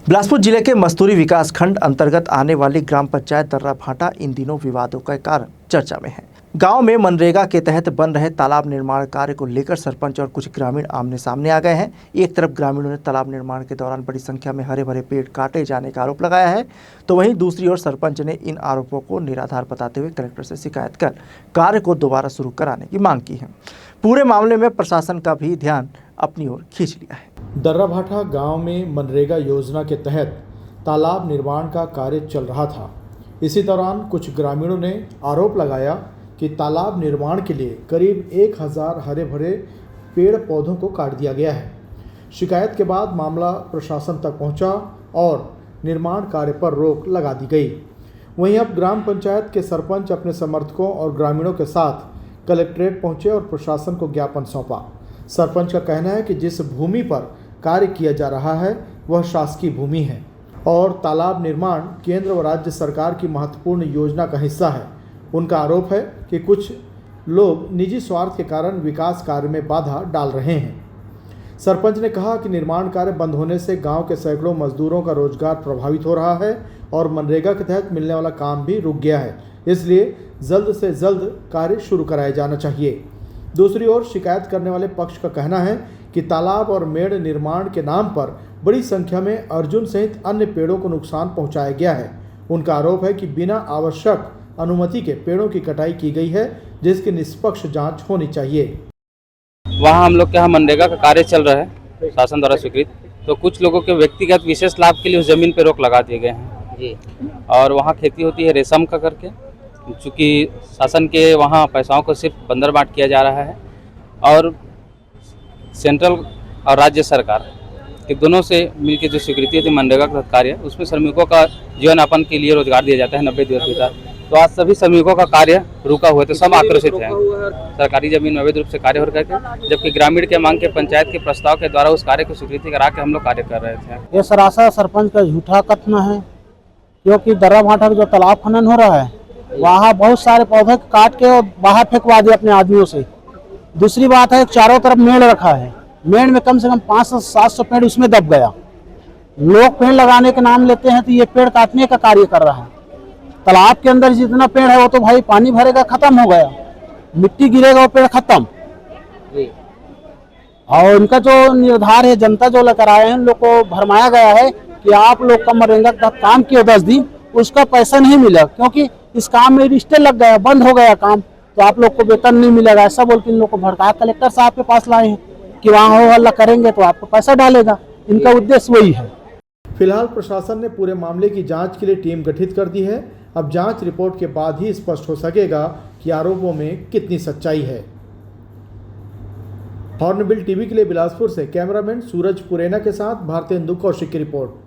बिलासपुर जिले के मस्तूरी विकासखंड अंतर्गत आने वाली ग्राम पंचायत दर्रा भाटा इन दिनों विवादों के कारण चर्चा में है। गांव में मनरेगा के तहत बन रहे तालाब निर्माण कार्य को लेकर सरपंच और कुछ ग्रामीण आमने सामने आ गए हैं। एक तरफ ग्रामीणों ने तालाब निर्माण के दौरान बड़ी संख्या में हरे भरे पेड़ काटे जाने का आरोप लगाया है, तो वहीं दूसरी ओर सरपंच ने इन आरोपों को निराधार बताते हुए कलेक्टर से शिकायत कर कार्य को दोबारा शुरू कराने की मांग की है। पूरे मामले में प्रशासन का भी ध्यान अपनी ओर खींच लिया है। दर्रा भाटा गांव में मनरेगा योजना के तहत तालाब निर्माण का कार्य चल रहा था। इसी दौरान कुछ ग्रामीणों ने आरोप लगाया कि तालाब निर्माण के लिए करीब 1000 हरे भरे पेड़ पौधों को काट दिया गया है। शिकायत के बाद मामला प्रशासन तक पहुंचा और निर्माण कार्य पर रोक लगा दी गई। वहीं अब ग्राम पंचायत के सरपंच अपने समर्थकों और ग्रामीणों के साथ कलेक्ट्रेट पहुंचे और प्रशासन को ज्ञापन सौंपा। सरपंच का कहना है कि जिस भूमि पर कार्य किया जा रहा है वह शासकीय भूमि है और तालाब निर्माण केंद्र व राज्य सरकार की महत्वपूर्ण योजना का हिस्सा है। उनका आरोप है कि कुछ लोग निजी स्वार्थ के कारण विकास कार्य में बाधा डाल रहे हैं। सरपंच ने कहा कि निर्माण कार्य बंद होने से गांव के सैकड़ों मजदूरों का रोजगार प्रभावित हो रहा है और मनरेगा के तहत मिलने वाला काम भी रुक गया है, इसलिए जल्द से जल्द कार्य शुरू कराया जाना चाहिए। दूसरी ओर शिकायत करने वाले पक्ष का कहना है कि तालाब और मेड़ निर्माण के नाम पर बड़ी संख्या में अर्जुन सहित अन्य पेड़ों को नुकसान पहुंचाया गया है। उनका आरोप है कि बिना आवश्यक अनुमति के पेड़ों की कटाई की गई है, जिसकी निष्पक्ष जांच होनी चाहिए। वहाँ हम लोग के यहाँ मनरेगा का कार्य चल रहा है शासन द्वारा स्वीकृत, तो कुछ लोगों के व्यक्तिगत विशेष लाभ के लिए उस जमीन पर रोक लगा दिए गए हैं जी। और वहाँ खेती होती है रेशम का करके, चूँकि शासन के वहाँ पैसाओं को सिर्फ बंदरबाट किया जा रहा है और सेंट्रल और राज्य सरकार के दोनों से मिलकर जो स्वीकृति थी मनरेगा का कार्य, उसमें श्रमिकों का जीवन यापन के लिए रोजगार दिया जाता है 90 दिवस भीतर। तो आज सभी श्रमिकों का कार्य रुका हुआ है, तो सब आक्रोशित हैं। सरकारी जमीन अवैध रूप से कार्य हो रहे थे, जबकि ग्रामीण के मांग के पंचायत के प्रस्ताव के द्वारा उस कार्य को स्वीकृति करा के हम लोग कार्य कर रहे थे। ये सरासर सरपंच का झूठा कथन है, क्योंकि दर्रा भाटा का जो तालाब खनन हो रहा है वहाँ बहुत सारे पौधे काट के और बाहर फेंकवा दिए अपने आदमियों से। दूसरी बात है चारों तरफ मेड़ रखा है, मेड़ में कम से कम 500-700 पेड़ उसमें दब गया। लोग पेड़ लगाने के नाम लेते हैं तो ये पेड़ काटने का कार्य कर रहा है। तालाब के अंदर जितना पेड़ है वो तो भाई पानी भरेगा खत्म हो गया, मिट्टी गिरेगा वो पेड़ खत्म। और उनका जो निर्धार है जनता जो लेकर आए हैं उन लोग को भरमाया गया है कि आप लोग का मनरेगा का काम किया 10 दिन, उसका पैसा नहीं मिला क्योंकि इस काम में रिश्ते लग गया, बंद हो गया काम, तो आप लोग को वेतन नहीं मिलेगा। ऐसा बोल के इन लोग को भड़काया कलेक्टर साहब के पास लाए हैं कि वहाँ हो हल्ला करेंगे तो आपको पैसा डालेगा। इनका उद्देश्य वही है। फिलहाल प्रशासन ने पूरे मामले की जांच के लिए टीम गठित कर दी है। अब जांच रिपोर्ट के बाद ही स्पष्ट हो सकेगा कि आरोपों में कितनी सच्चाई है। हॉर्नबिल टीवी के लिए बिलासपुर से कैमरामैन सूरज पुरेना के साथ भारतेंदु कौशिक की रिपोर्ट।